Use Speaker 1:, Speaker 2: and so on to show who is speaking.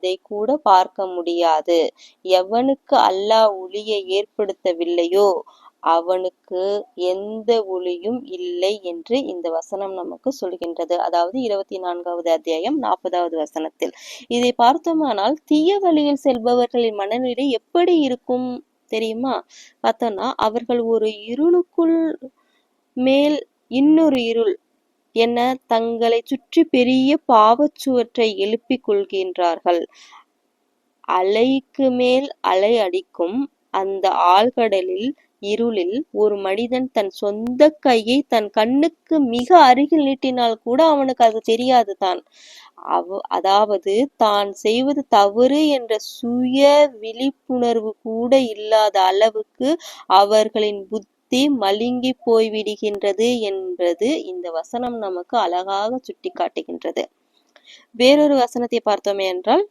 Speaker 1: இதை கூட பார்க்க முடியாது. எவனுக்கு அல்லாஹ் ஒளியை ஏற்படுத்தவில்லையோ அவனுக்கு எந்த ஒளியும் இல்லை என்று இந்த வசனம் நமக்கு சொல்கின்றது. அதாவது 24வது அத்தியாயம் 40வது வசனத்தில். இதை பார்த்தோமானால் தீய வழியில் செல்பவர்களின் மனநிலை எப்படி இருக்கும் தெரியுமா? பார்த்தோம்னா அவர்கள் ஒரு இருளுக்குள் மேல் இன்னொரு இருள் என தங்களை சுற்றி பெரிய பாவச்சுவற்றை எழுப்பிக் கொள்கின்றார்கள். அலைக்கு மேல் அலை அடிக்கும் அந்த ஆழ்கடலில் இருளில் ஒரு மனிதன் தன் சொந்த கையை தன் கண்ணுக்கு மிக அருகில் நீட்டினால் கூட அவனுக்கு அது தெரியாது தான். அதாவது தான் செய்வது தவறு என்ற சுய விழிப்புணர்வு கூட இல்லாத அளவுக்கு அவர்களின் புத்தி மழுங்கி போய்விடுகின்றது என்பது இந்த வசனம் நமக்கு அழகாக சுட்டி காட்டுகின்றது. வேறொரு வசனத்தை பார்த்தோமே என்றால்